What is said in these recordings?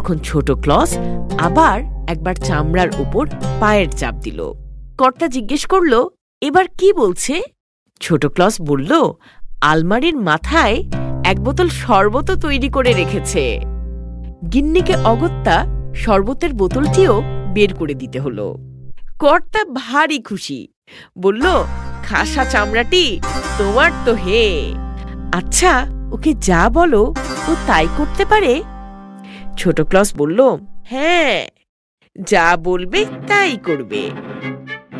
তখন ছোট ক্লস আবার একবার চামড়ার উপর পায়ের চাপ দিল। কর্তা জিজ্ঞেস করল, এবার কি বলছে? ছোট ক্লস বলল, আলমারির মাথায় এক বোতল শরবতও তৈরি করে রেখেছে। গিন্নিকে অগত্যা শরবতের বোতলটিও বের করে দিতে হলো। কর্তা ভারী খুশি, বলল, খাসা চামড়াটি তোমার তো হে। আচ্ছা, ওকে যা বলো ও তাই করতে পারে? ছোট ক্লস বলল, হ্যাঁ, যা বলবে তাই করবে।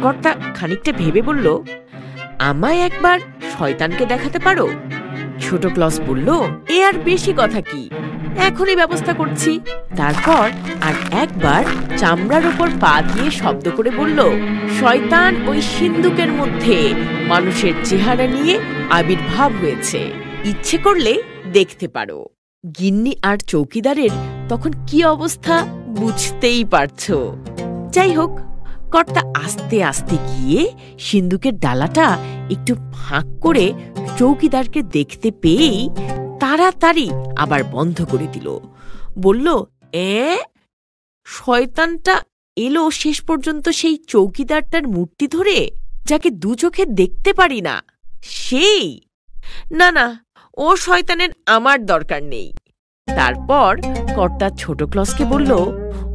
কর্তা খানিকটা ভেবে বলল, আমায় একবার শয়তানকে দেখাতে পারো? ছোট ক্লস বলল, এ আর বেশি কথা কি, এখনই ব্যবস্থা করছি। তারপর আর একবার চামড়ার উপর পা দিয়ে শব্দ করে বলল, শয়তান ওই সিন্দুকের মধ্যে মানুষের চেহারা নিয়ে আবির্ভাব হয়েছে, ইচ্ছে করলে দেখতে পারো। গিন্নি আর চৌকিদারের তখন কি অবস্থা বুঝতেই পারছো। যাই হোক, কর্তা আস্তে আস্তে গিয়ে সিন্দুকের ডালাটা একটু ফাঁক করে চৌকিদারকে দেখতে পেয়েই তাড়াতাড়ি আবার বন্ধ করে দিল। বলল, শয়তানটা এলো শেষ পর্যন্ত সেই চৌকিদারটার মূর্তি ধরে, যাকে দু চোখে দেখতে পারি না, সেই? না না, ও শয়তানের আমার দরকার নেই। তারপর কর্তা ছোট ক্লসকে বলল,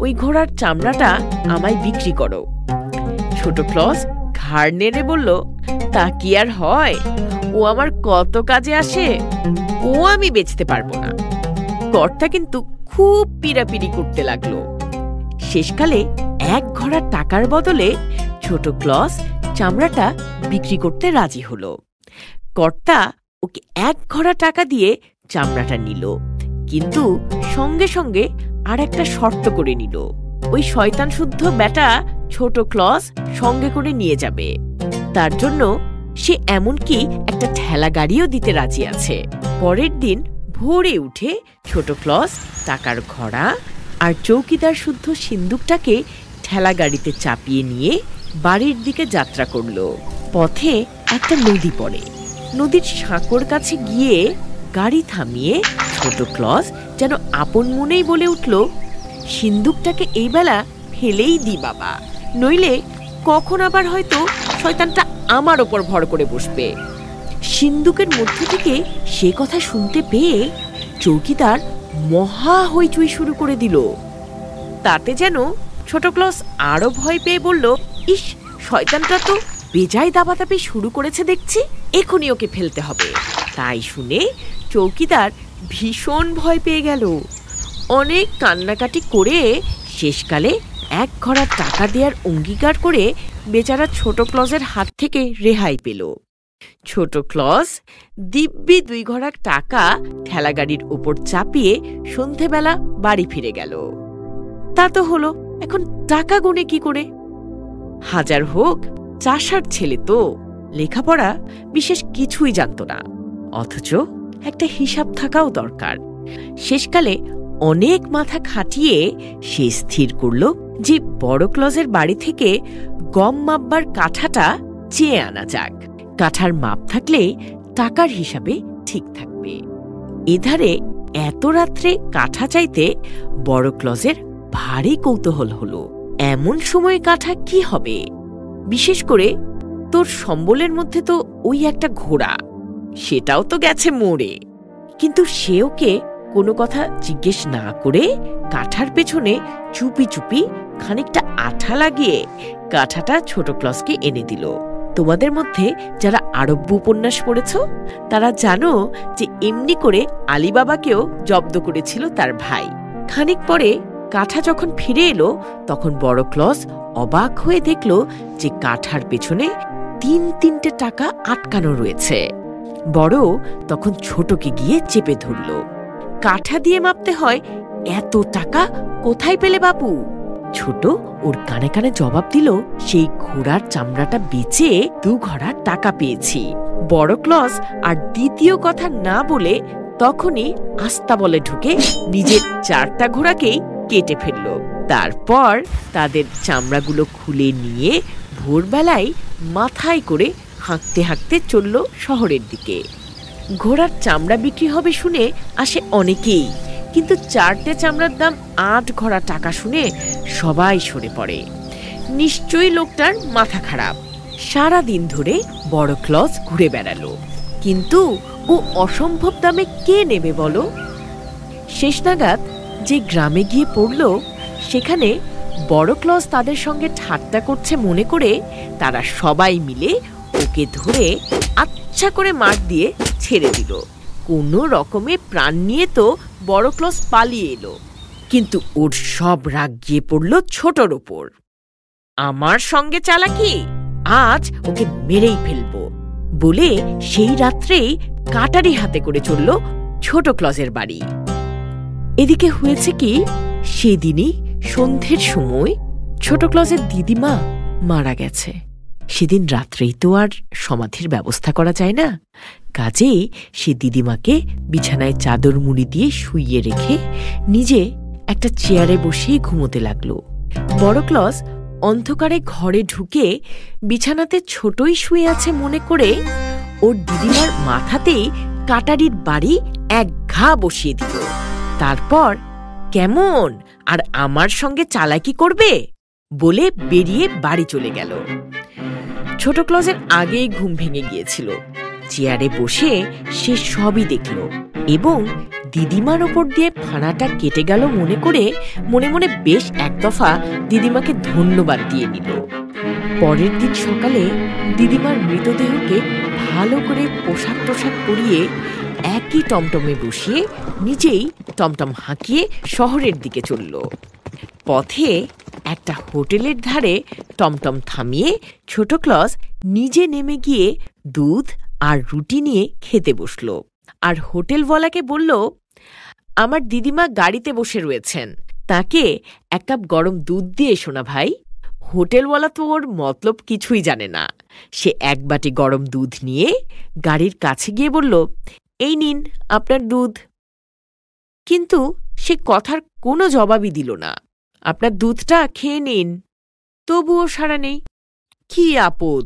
ওই ঘোড়ার চামড়াটা আমায় বিক্রি করো। ছোট ক্লস ঘাড় নেড়ে বলল, তা কি আর হয়, ও আমার কত কাজে আসে, ও আমি বেচতে পারবো না। কর্তা কিন্তু খুব পিড়াপিড়ি করতে লাগলো। শেষকালে এক ঘোড়া টাকার বদলে ছোট ক্লস চামড়াটা বিক্রি করতে রাজি হলো। কর্তা ওকে এক ঘোড়া টাকা দিয়ে চামড়াটা নিল, কিন্তু সঙ্গে সঙ্গে আর একটা শর্ত করে নিল, ওই শয়তান শুদ্ধ বেটা ছোট ক্লস সঙ্গে করে নিয়ে যাবে। তার জন্য সে এমনকি একটা ঠেলা গাড়িও দিতে রাজি আছে। পরের দিন ভোরে উঠে ছোট ক্লস টাকার ঘোড়া আর চৌকিদার শুদ্ধ সিন্দুকটাকে ঠেলা গাড়িতে চাপিয়ে নিয়ে বাড়ির দিকে যাত্রা করল। পথে একটা নদী পড়ে। নদীর সাঁকোর কাছে গিয়ে গাড়ি থামিয়ে ছোট ক্লস যেন আপন মনেই বলে উঠল, সিন্দুকটাকে এই বেলা ফেলেই দি বাবা, নইলে কখন আবার হয়তো শয়তানটা আমার ওপর ভর করে বসবে। সিন্দুকের মধ্য থেকে সে কথা শুনতে পেয়ে চৌকিদার মহা হইচই শুরু করে দিল। তাতে যেন ছোট ক্লস আরো ভয় পেয়ে বলল, ইস, শয়তানটা তো বেজায় দাবাদাবি শুরু করেছে দেখছি, এখনই ওকে ফেলতে হবে। তাই শুনে চৌকিদার ভীষণ ভয় পেয়ে গেল। অনেক কান্নাকাটি করে শেষকালে এক ঘোড়া টাকা দেওয়ার অঙ্গীকার করে বেচারা ছোট ক্লসের হাত থেকে রেহাই পেল। ছোট ক্লস দিব্যি 2 ঘোড়া টাকা ঠেলাগাড়ির উপর চাপিয়ে সন্ধেবেলা বাড়ি ফিরে গেল। তা তো হলো, এখন টাকা গুনে কি করে? হাজার হোক চাষার ছেলে তো, লেখাপড়া বিশেষ কিছুই জানত না, অথচ একটা হিসাব থাকাও দরকার। শেষকালে অনেক মাথা খাটিয়ে সে স্থির করল যে বড় ক্লসের বাড়ি থেকে গম মাপবার কাঠাটা চেয়ে আনা যাক। কাঠার মাপ থাকলে টাকার হিসাবে ঠিক থাকবে। এধারে এত রাত্রে কাঠা চাইতে বড় ক্লসের ভারী কৌতূহল হলো। এমন সময় কাঠা কি হবে? বিশেষ করে তোর সম্বলের মধ্যে তো ওই একটা ঘোড়া, সেটাও তো গেছে মরে। কিন্তু সে ওকে কোনো কথা জিজ্ঞেস না করে কাঠার পেছনে চুপি চুপি খানিকটা আঠা লাগিয়ে কাঠাটা ছোট ক্লসকে এনে দিল। তোমাদের মধ্যে যারা আরব্য উপন্যাস পড়েছ তারা জানো যে এমনি করে আলীবাবাকেও জব্দ করেছিল তার ভাই। খানিক পরে কাঠা যখন ফিরে এলো তখন বড় ক্লস অবাক হয়ে দেখল যে কাঠার পেছনে 3-3টে টাকা আটকানো রয়েছে। বড় তখন ছোটকে গিয়ে চেপে ধরল। কাঠা দিয়ে মাপতে হয়, এত টাকা কোথায় পেলে বাবু? ছোট ওর কানে কানে জবাব দিল, সেই ঘোড়ার চামড়াটা বেচে 2 ঘোড়া টাকা পেয়েছি। বড় ক্লস আর দ্বিতীয় কথা না বলে তখনই আস্তাবলে ঢুকে নিজের 4টা ঘোড়াকেই কেটে ফেলল। তারপর তাদের চামড়াগুলো খুলে নিয়ে ভোরবেলায় মাথায় করে হাঁকতে হাঁকতে চলল শহরের দিকে। ঘোড়ার চামড়া বিক্রি হবে শুনে আসে অনেকেই, কিন্তু 4টে চামড়ার দাম 8 ঘোড়া টাকা শুনে সবাই সরে পড়ে। নিশ্চয়ই লোকটার মাথা খারাপ। সারা দিন ধরে বড় ক্লজ ঘুরে বেড়ালো, কিন্তু ও অসম্ভব দামে কে নেবে বলো? শেষ নাগাদ যে গ্রামে গিয়ে পড়ল, সেখানে বড় ক্লজ তাদের সঙ্গে ঠাট্টা করছে মনে করে তারা সবাই মিলে ওকে ধরে আচ্ছা করে মার দিয়ে ছেড়ে দিল। কোনো রকমে প্রাণ নিয়ে তো বড় ক্লজ পালিয়ে এলো, কিন্তু ওর সব রাগ গিয়ে পড়ল ছোটর ওপর। আমার সঙ্গে চালাকি, আজ ওকে মেরেই ফেলবো বলে সেই রাত্রেই কাটারি হাতে করে চলল ছোট ক্লজের বাড়ি। এদিকে হয়েছে কি, সেদিনই সন্ধ্যের সময় ছোট ক্লজের দিদিমা মারা গেছে। সেদিন রাত্রেই তো আর সমাধির ব্যবস্থা করা যায় না, কাজেই সে দিদিমাকে বিছানায় চাদর মুড়ি দিয়ে শুইয়ে রেখে নিজে একটা চেয়ারে বসেই ঘুমোতে লাগলো। বড় ক্লজ অন্ধকারে ঘরে ঢুকে বিছানাতে ছোটই শুয়ে আছে মনে করে ওর দিদিমার মাথাতেই কাটারির বাড়ি এক ঘা বসিয়ে দিল। তারপর কেমন আর আমার সঙ্গে চালাকি করবে বলে বেরিয়ে বাড়ি চলে গেল। ছোট ক্লজের আগেই ঘুম ভেঙে গিয়েছিল। চেয়ারে বসে সে সবই দেখল এবং দিদিমার ওপর দিয়ে ফানাটা কেটে গেল মনে করে মনে মনে বেশ এক দফা দিদিমাকে ধন্যবাদ দিয়ে নিল। পরের দিন সকালে দিদিমার মৃতদেহকে ভালো করে পোশাক টোশাক পরিয়ে একই টমটমে বসিয়ে নিজেই টমটম হাঁকিয়ে শহরের দিকে চলল। পথে একটা হোটেলের ধারে টমটম থামিয়ে ছোট ক্লজ নিজে নেমে গিয়ে দুধ আর রুটি নিয়ে খেতে বসল। আর হোটেলওয়ালাকে বলল, আমার দিদিমা গাড়িতে বসে রয়েছেন, তাকে 1 কাপ গরম দুধ দিয়ে এসো না ভাই। হোটেলওয়ালা তো ওর মতলব কিছুই জানে না। সে 1 বাটি গরম দুধ নিয়ে গাড়ির কাছে গিয়ে বলল, এই নিন আপনার দুধ। কিন্তু সে কথার কোনো জবাবই দিল না। আপনার দুধটা খেয়ে নিন। তবুও সাড়া নেই। কি আপদ,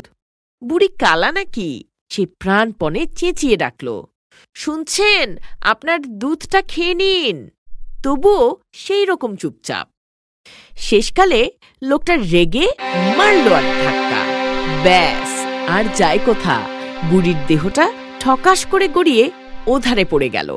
বুড়ি কালা নাকি? সে প্রাণপণে চেঁচিয়ে ডাকল, শুনছেন, আপনার দুধটা খেয়ে নিন। তবুও সেই রকম চুপচাপ। শেষকালে লোকটা রেগে মারল আর ধাক্কা। ব্যাস, আর যায় কোথা, বুড়ির দেহটা ঠকাস করে গড়িয়ে ওধারে পড়ে গেল।